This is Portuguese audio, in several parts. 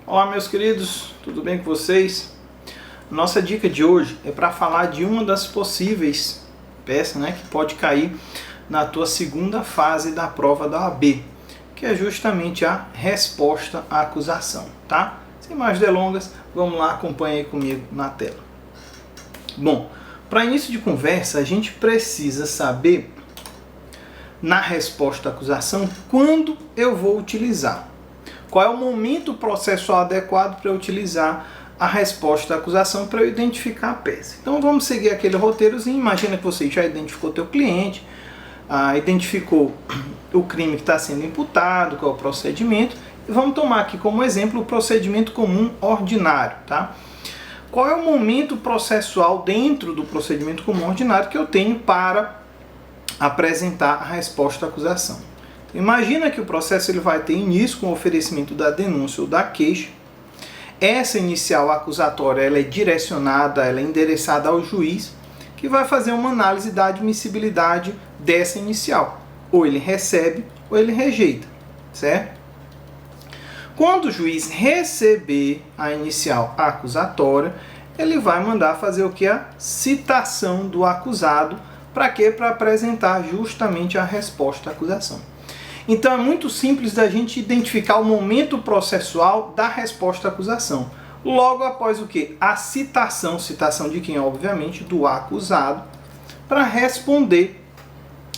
Olá, meus queridos, tudo bem com vocês? Nossa dica de hoje é para falar de uma das possíveis peças, que pode cair na tua segunda fase da prova da OAB, que é justamente a resposta à acusação, tá? Sem mais delongas, vamos lá, acompanha aí comigo na tela. Bom, para início de conversa, a gente precisa saber, na resposta à acusação, quando eu vou utilizar. Qual é o momento processual adequado para eu utilizar a resposta à acusação para eu identificar a peça. Então vamos seguir aquele roteirozinho. Imagina que você já identificou teu cliente, identificou o crime que está sendo imputado, qual é o procedimento, e vamos tomar aqui como exemplo o procedimento comum ordinário, tá? Qual é o momento processual dentro do procedimento comum ordinário que eu tenho para apresentar a resposta à acusação? Imagina que o processo ele vai ter início com o oferecimento da denúncia ou da queixa. Essa inicial acusatória ela é direcionada, ela é endereçada ao juiz, que vai fazer uma análise da admissibilidade dessa inicial. Ou ele recebe ou ele rejeita, certo? Quando o juiz receber a inicial acusatória, ele vai mandar fazer o que? A citação do acusado. Para quê? Para apresentar justamente a resposta à acusação. Então é muito simples da gente identificar o momento processual da resposta à acusação. Logo após o quê? A citação de quem? Obviamente, do acusado, para responder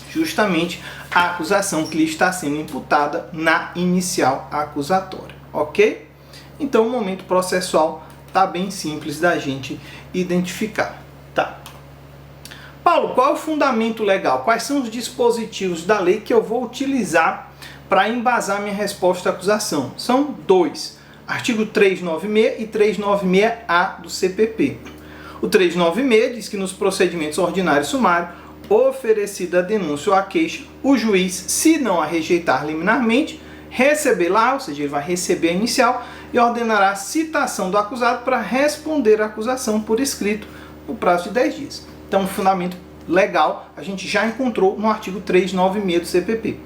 justamente a acusação que lhe está sendo imputada na inicial acusatória, ok? Então o momento processual está bem simples da gente identificar, tá? Paulo, qual é o fundamento legal? Quais são os dispositivos da lei que eu vou utilizar para embasar minha resposta à acusação? São dois, artigo 396 e 396-A do CPP. O 396 diz que nos procedimentos ordinários e sumários, oferecida a denúncia ou a queixa, o juiz, se não a rejeitar liminarmente, receberá, ou seja, ele vai receber a inicial e ordenará a citação do acusado para responder à acusação por escrito no prazo de 10 dias. Então, o fundamento legal a gente já encontrou no artigo 396 do CPP.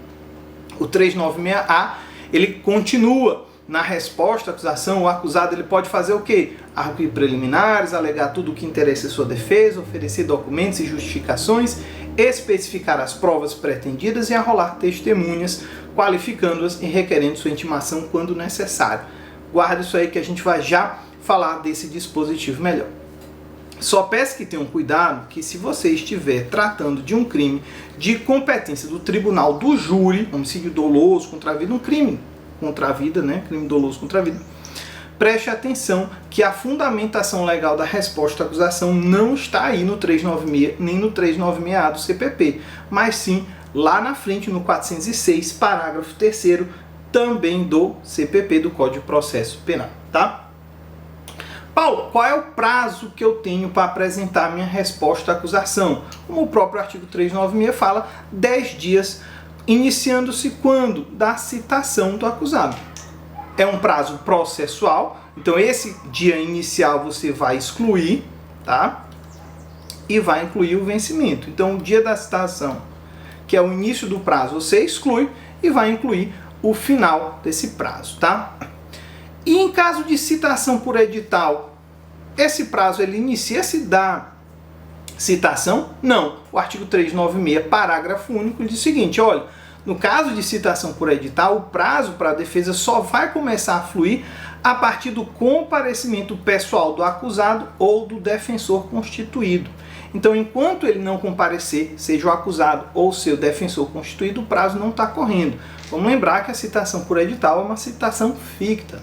O 396-A, ele continua na resposta à acusação. O acusado ele pode fazer o quê? Arguir preliminares, alegar tudo o que interessa a sua defesa, oferecer documentos e justificações, especificar as provas pretendidas e arrolar testemunhas, qualificando-as e requerendo sua intimação quando necessário. Guarda isso aí que a gente vai já falar desse dispositivo melhor. Só peço que tenham cuidado que se você estiver tratando de um crime de competência do tribunal do júri, homicídio doloso contra a vida, um crime contra a vida, crime doloso contra a vida, preste atenção que a fundamentação legal da resposta à acusação não está aí no 396 nem no 396-A do CPP, mas sim lá na frente no 406, parágrafo 3º, também do CPP, do Código de Processo Penal, tá? Paulo, qual é o prazo que eu tenho para apresentar a minha resposta à acusação? Como o próprio artigo 396 fala, 10 dias, iniciando-se quando? Da citação do acusado. É um prazo processual, então esse dia inicial você vai excluir, tá? E vai incluir o vencimento. Então o dia da citação, que é o início do prazo, você exclui e vai incluir o final desse prazo, tá? E em caso de citação por edital, esse prazo ele inicia-se da citação? Não. O artigo 396, parágrafo único, diz o seguinte, olha, no caso de citação por edital, o prazo para a defesa só vai começar a fluir a partir do comparecimento pessoal do acusado ou do defensor constituído. Então, enquanto ele não comparecer, seja o acusado ou seu defensor constituído, o prazo não está correndo. Vamos lembrar que a citação por edital é uma citação ficta,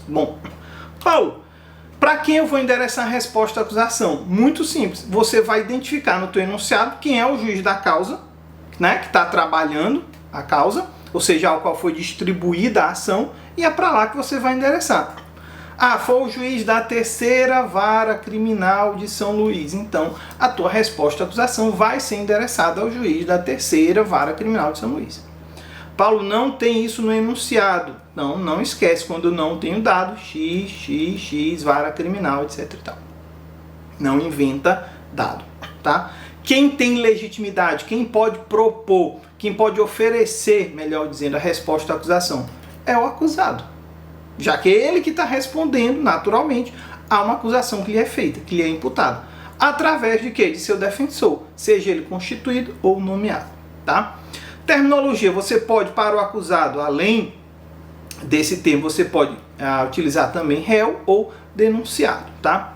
Bom, Paulo, para quem eu vou endereçar a resposta à acusação? Muito simples. Você vai identificar no teu enunciado quem é o juiz da causa, que está trabalhando a causa, ou seja, ao qual foi distribuída a ação, e é para lá que você vai endereçar. Foi o juiz da 3ª Vara Criminal de São Luís. Então, a tua resposta à acusação vai ser endereçada ao juiz da 3ª Vara Criminal de São Luís. Paulo, não tem isso no enunciado. Não esquece, quando não tenho dado, x, vara criminal, etc e tal. Não inventa dado, tá? Quem tem legitimidade, quem pode propor, quem pode oferecer, melhor dizendo, a resposta à acusação, é o acusado. já que é ele que está respondendo naturalmente a uma acusação que lhe é feita, que lhe é imputada. Através de quê? De seu defensor, seja ele constituído ou nomeado, tá? Terminologia, você pode, para o acusado, além desse termo, você pode utilizar também réu ou denunciado, tá?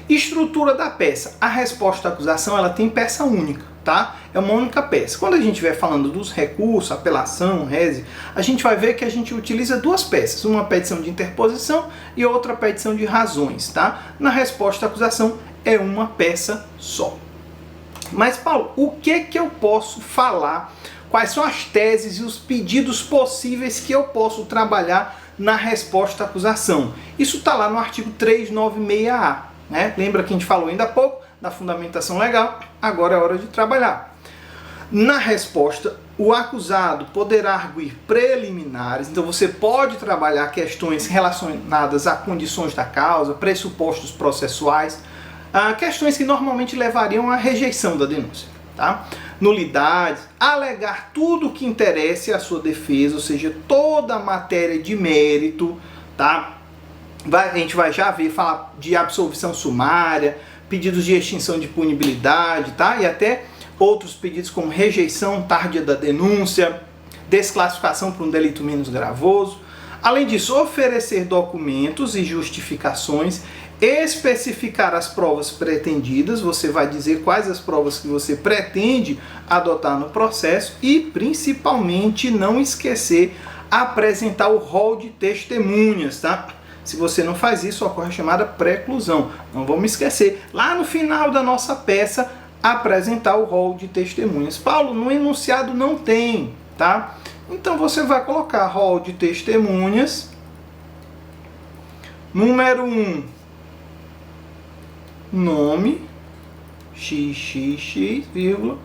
Estrutura da peça. A resposta à acusação, ela tem peça única, tá? É uma única peça. Quando a gente estiver falando dos recursos, apelação, rese, a gente vai ver que a gente utiliza duas peças, uma petição de interposição e outra petição de razões, tá? Na resposta à acusação é uma peça só. Mas, Paulo, o que eu posso falar? Quais são as teses e os pedidos possíveis que eu posso trabalhar na resposta à acusação? Isso está lá no artigo 396A. Né? Lembra que a gente falou ainda há pouco da fundamentação legal? Agora é hora de trabalhar. Na resposta, o acusado poderá arguir preliminares, então você pode trabalhar questões relacionadas a condições da causa, pressupostos processuais, questões que normalmente levariam à rejeição da denúncia. Tá? Nulidades, alegar tudo o que interesse à sua defesa, ou seja, toda a matéria de mérito, tá? A gente vai já ver falar de absolvição sumária, pedidos de extinção de punibilidade, tá? E até outros pedidos como rejeição tardia da denúncia, desclassificação por um delito menos gravoso. Além disso, oferecer documentos e justificações, especificar as provas pretendidas, você vai dizer quais as provas que você pretende adotar no processo e, principalmente, não esquecer apresentar o rol de testemunhas, tá? Se você não faz isso, ocorre a chamada preclusão. Não vamos esquecer, lá no final da nossa peça, apresentar o rol de testemunhas. Paulo, no enunciado não tem, tá? Então você vai colocar rol de testemunhas, número 1, nome, xxx, vírgula,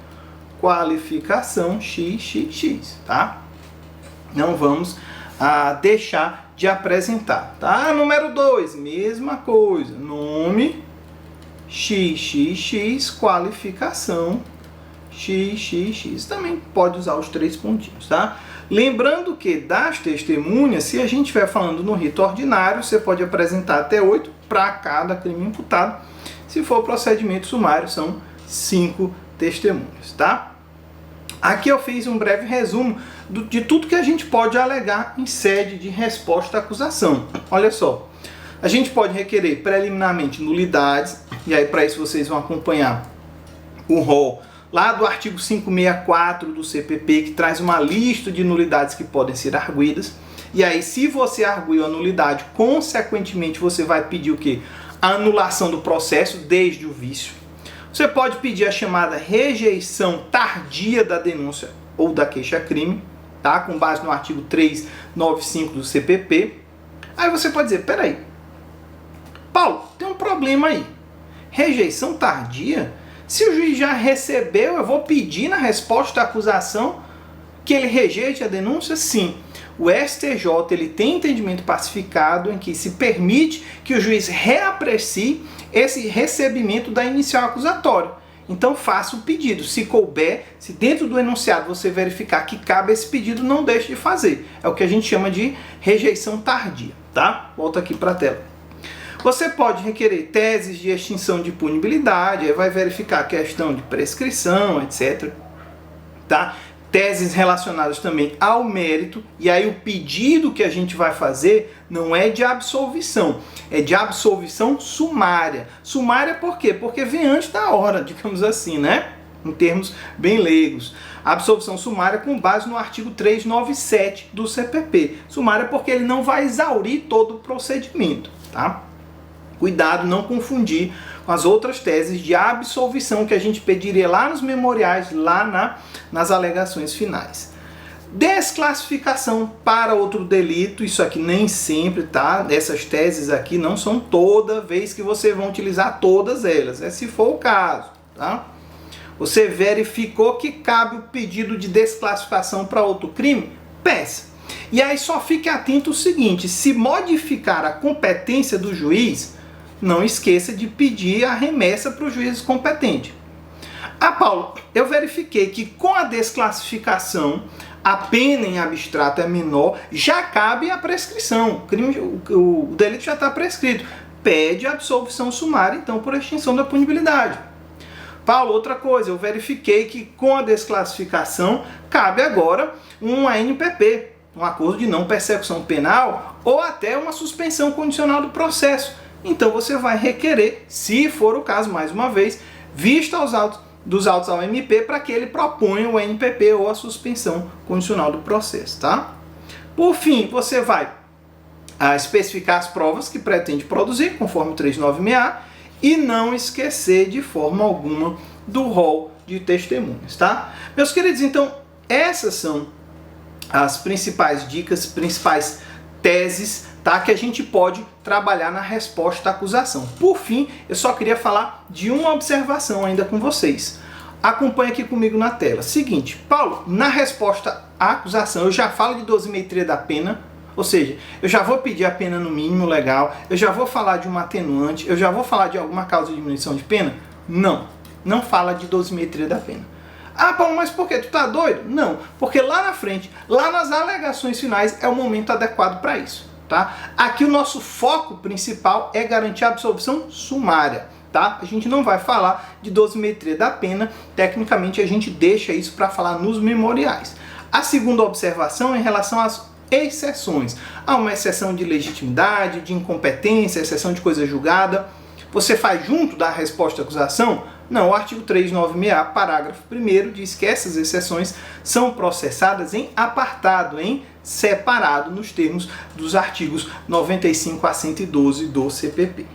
qualificação, xxx, tá? Não vamos deixar de apresentar, tá? Número 2, mesma coisa, nome, xxx, qualificação, xxx. Também pode usar os 3 pontinhos, tá? Lembrando que das testemunhas, se a gente estiver falando no rito ordinário, você pode apresentar até 8 para cada crime imputado. Se for procedimento sumário, são 5 testemunhas, tá? Aqui eu fiz um breve resumo de tudo que a gente pode alegar em sede de resposta à acusação. Olha só, a gente pode requerer preliminarmente nulidades, e aí para isso vocês vão acompanhar o rol lá do artigo 564 do CPP, que traz uma lista de nulidades que podem ser arguidas. E aí, se você arguiu a nulidade, consequentemente você vai pedir o quê? A anulação do processo desde o vício. Você pode pedir a chamada rejeição tardia da denúncia ou da queixa-crime, tá? Com base no artigo 395 do CPP. Aí você pode dizer, peraí, Paulo, tem um problema aí. Rejeição tardia? Se o juiz já recebeu, eu vou pedir na resposta à acusação que ele rejeite a denúncia? Sim. O STJ ele tem entendimento pacificado em que se permite que o juiz reaprecie esse recebimento da inicial acusatória. Então faça o pedido. Se couber, se dentro do enunciado você verificar que cabe esse pedido, não deixe de fazer. É o que a gente chama de rejeição tardia, tá? Volta aqui para a tela. Você pode requerer teses de extinção de punibilidade, aí vai verificar a questão de prescrição, etc. Tá? Teses relacionadas também ao mérito, e aí o pedido que a gente vai fazer não é de absolvição, é de absolvição sumária. Sumária por quê? Porque vem antes da hora, digamos assim, né? Em termos bem leigos. Absolvição sumária com base no artigo 397 do CPP. Sumária porque ele não vai exaurir todo o procedimento, tá? Cuidado, não confundir com as outras teses de absolvição que a gente pediria lá nos memoriais, lá nas alegações finais. Desclassificação para outro delito, isso aqui nem sempre, tá? Essas teses aqui não são toda vez que vocês vão utilizar todas elas, se for o caso, tá? Você verificou que cabe o pedido de desclassificação para outro crime? Peça. E aí só fique atento o seguinte, se modificar a competência do juiz, não esqueça de pedir a remessa para o juiz competente. Paulo, eu verifiquei que com a desclassificação a pena em abstrato é menor, já cabe a prescrição. O delito já está prescrito. Pede a absolvição sumária, então, por extinção da punibilidade. Paulo, outra coisa, eu verifiquei que com a desclassificação cabe agora um ANPP, um acordo de não persecução penal, ou até uma suspensão condicional do processo. Então você vai requerer, se for o caso, mais uma vez, vista dos autos ao MP para que ele proponha o ANPP ou a suspensão condicional do processo, tá? Por fim, você vai especificar as provas que pretende produzir, conforme o 396A, e não esquecer de forma alguma do rol de testemunhas, tá? Meus queridos, então, essas são as principais dicas, principais teses, tá, que a gente pode trabalhar na resposta à acusação. Por fim, eu só queria falar de uma observação ainda com vocês. Acompanhe aqui comigo na tela. Seguinte, Paulo, na resposta à acusação eu já falo de dosimetria da pena, ou seja, eu já vou pedir a pena no mínimo legal, eu já vou falar de uma atenuante, eu já vou falar de alguma causa de diminuição de pena? Não fala de dosimetria da pena. Ah, Paulo, mas por quê? Tu tá doido? Não, porque lá na frente, lá nas alegações finais, é o momento adequado para isso, tá? Aqui o nosso foco principal é garantir a absolvição sumária, tá? A gente não vai falar de dosimetria da pena, tecnicamente a gente deixa isso para falar nos memoriais. A segunda observação é em relação às exceções. Há uma exceção de legitimidade, de incompetência, exceção de coisa julgada. Você faz junto da resposta à acusação? Não, o artigo 396A, parágrafo 1º, diz que essas exceções são processadas em apartado, em separado, nos termos dos artigos 95 a 112 do CPP.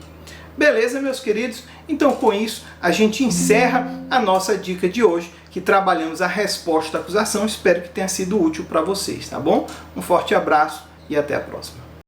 Beleza, meus queridos? Então, com isso, a gente encerra a nossa dica de hoje, que trabalhamos a resposta à acusação. Espero que tenha sido útil para vocês, tá bom? Um forte abraço e até a próxima.